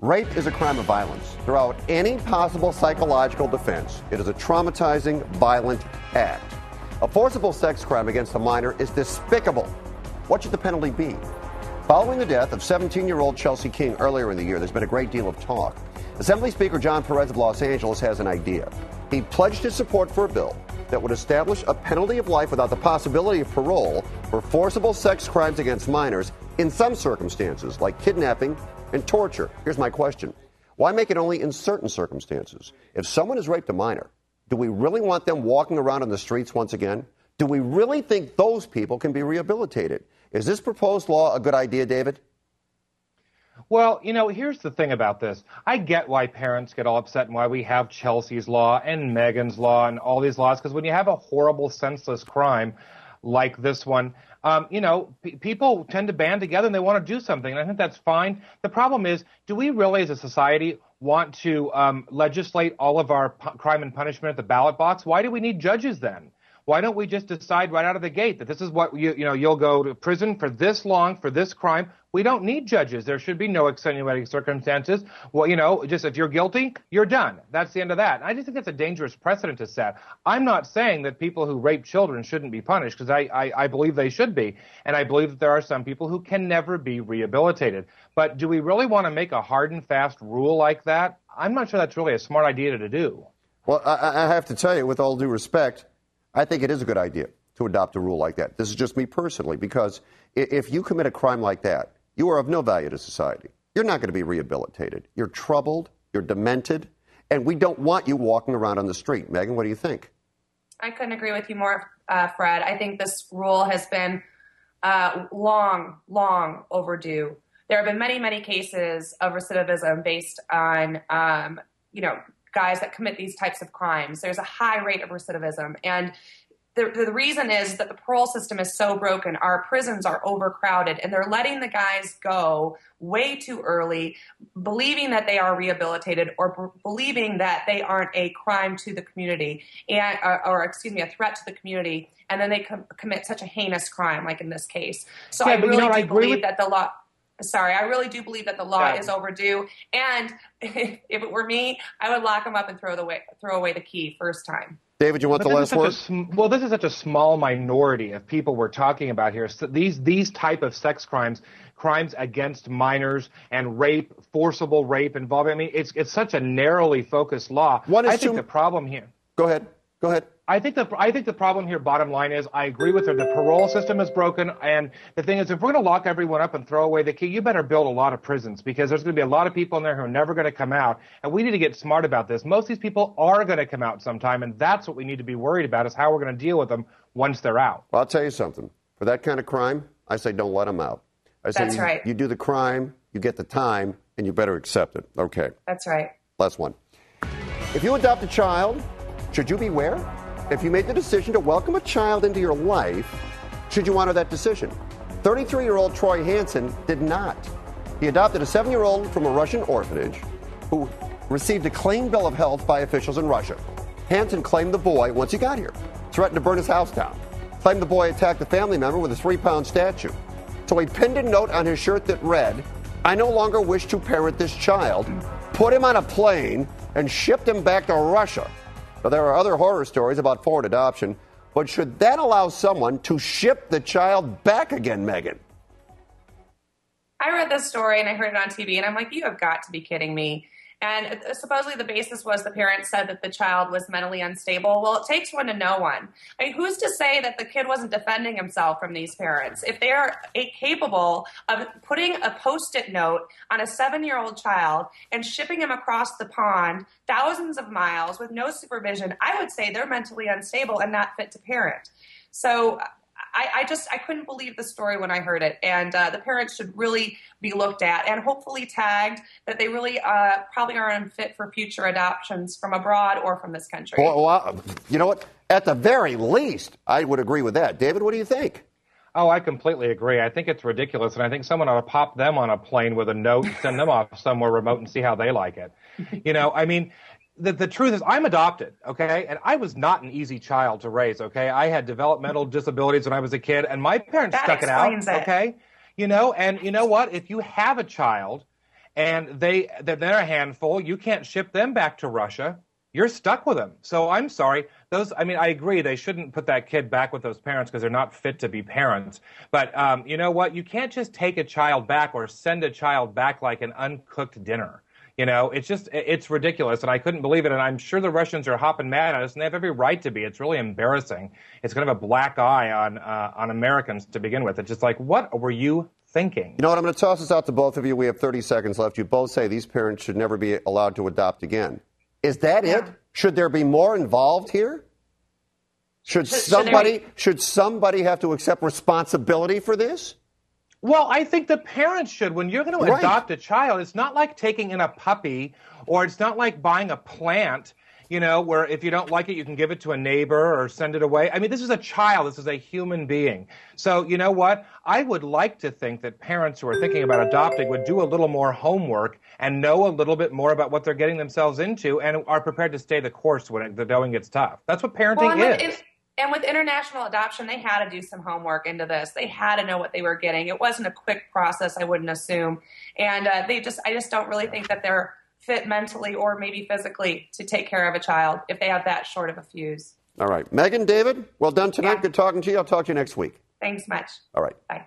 Rape is a crime of violence. Throughout any possible psychological defense, it is a traumatizing, violent act. A forcible sex crime against a minor is despicable. What should the penalty be? Following the death of 17-year-old Chelsea King earlier in the year, there's been a great deal of talk. Assembly Speaker John Perez of Los Angeles has an idea. He pledged his support for a bill that would establish a penalty of life without the possibility of parole for forcible sex crimes against minors in some circumstances, like kidnapping and torture. Here's my question. Why make it only in certain circumstances? If someone has raped a minor, do we really want them walking around on the streets once again? Do we really think those people can be rehabilitated? Is this proposed law a good idea, David? Well, you know, here's the thing about this. I get why parents get all upset and why we have Chelsea's law and Megan's law and all these laws, because when you have a horrible, senseless crime like this one, people tend to band together and they want to do something, and I think that's fine. The problem is, do we really as a society want to legislate all of our crime and punishment at the ballot box? Why do we need judges then? Why don't we just decide right out of the gate that this is what you'll go to prison for this long for this crime? We don't need judges. There should be no extenuating circumstances. Well, just if you're guilty, you're done. That's the end of that. I just think that's a dangerous precedent to set. I'm not saying that people who rape children shouldn't be punished, because I believe they should be. And I believe that there are some people who can never be rehabilitated. But do we really want to make a hard and fast rule like that? I'm not sure that's really a smart idea to do. Well, I have to tell you, with all due respect, I think it is a good idea to adopt a rule like that. This is just me personally, because if you commit a crime like that, you are of no value to society. You're not going to be rehabilitated. You're troubled, you're demented, and we don't want you walking around on the street. Megan, what do you think? I couldn't agree with you more, Fred. I think this rule has been long overdue. There have been many, many cases of recidivism based on, guys that commit these types of crimes. There's a high rate of recidivism. And the reason is that the parole system is so broken. Our prisons are overcrowded, and they're letting the guys go way too early, believing that they are rehabilitated or believing that they aren't a crime to the community a threat to the community. And then they commit such a heinous crime, like in this case. So I really do believe that the law... Sorry, I really do believe that the law is overdue. And if it were me, I would lock them up and throw away the key first time. David, you want the last word? This is such a small minority of people we're talking about here. So these type of sex crimes against minors and rape, forcible rape involving, it's such a narrowly focused law. I think the problem here. Go ahead. I think the problem here, bottom line, is I agree with her. The parole system is broken, and the thing is, if we're going to lock everyone up and throw away the key, you better build a lot of prisons, because there's going to be a lot of people in there who are never going to come out, and we need to get smart about this. Most of these people are going to come out sometime, and that's what we need to be worried about, is how we're going to deal with them once they're out. Well, I'll tell you something. For that kind of crime, I say don't let them out. I say right. You do the crime, you get the time, and you better accept it. Okay. That's right. Last one. If you adopt a child, should you beware? If you made the decision to welcome a child into your life, should you honor that decision? 33-year-old Troy Hansen did not. He adopted a 7-year-old from a Russian orphanage who received a clean bill of health by officials in Russia. Hansen claimed the boy, once he got here, threatened to burn his house down. Claimed the boy attacked a family member with a 3-pound statue. So he pinned a note on his shirt that read, "I no longer wish to parent this child," put him on a plane, and shipped him back to Russia. Now, there are other horror stories about foreign adoption, but should that allow someone to ship the child back again, Megan? I read this story and I heard it on TV, and I'm like, you have got to be kidding me. And supposedly the basis was the parents said that the child was mentally unstable. Well, it takes one to know one. I mean, who's to say that the kid wasn't defending himself from these parents? If they are capable of putting a Post-it note on a 7-year-old child and shipping him across the pond thousands of miles with no supervision, I would say they're mentally unstable and not fit to parent. So I couldn't believe the story when I heard it. And the parents should really be looked at and hopefully tagged that they really probably are unfit for future adoptions from abroad or from this country. Well, you know what? At the very least, I would agree with that. David, what do you think? Oh, I completely agree. I think it's ridiculous, and I think someone ought to pop them on a plane with a note and send them off somewhere remote and see how they like it. The truth is, I'm adopted, okay? And I was not an easy child to raise, okay? I had developmental disabilities when I was a kid, and my parents stuck it out, okay? And you know what? If you have a child and they're a handful. You can't ship them back to Russia. You're stuck with them. So I'm sorry. I agree they shouldn't put that kid back with those parents because they're not fit to be parents. But you know what? You can't just take a child back or send a child back like an uncooked dinner. It's ridiculous, and I couldn't believe it. And I'm sure the Russians are hopping mad at us, and they have every right to be. It's really embarrassing. It's kind of a black eye on Americans to begin with. It's just like, what were you thinking? You know what? I'm going to toss this out to both of you. We have 30 seconds left. You both say these parents should never be allowed to adopt again. Is that it? Should there be more involved here? Should somebody have to accept responsibility for this? Well, I think the parents should. When you're going to adopt a child, it's not like taking in a puppy, or it's not like buying a plant, where if you don't like it, you can give it to a neighbor or send it away. I mean, this is a child. This is a human being. So, you know what? I would like to think that parents who are thinking about adopting would do a little more homework and know a little bit more about what they're getting themselves into and are prepared to stay the course when the going gets tough. That's what parenting is. And with international adoption, they had to do some homework into this. They had to know what they were getting. It wasn't a quick process, I wouldn't assume. And I just don't really think that they're fit mentally or maybe physically to take care of a child if they have that short of a fuse. All right. Megan, David, well done tonight. Yeah. Good talking to you. I'll talk to you next week. Thanks much. All right. Bye.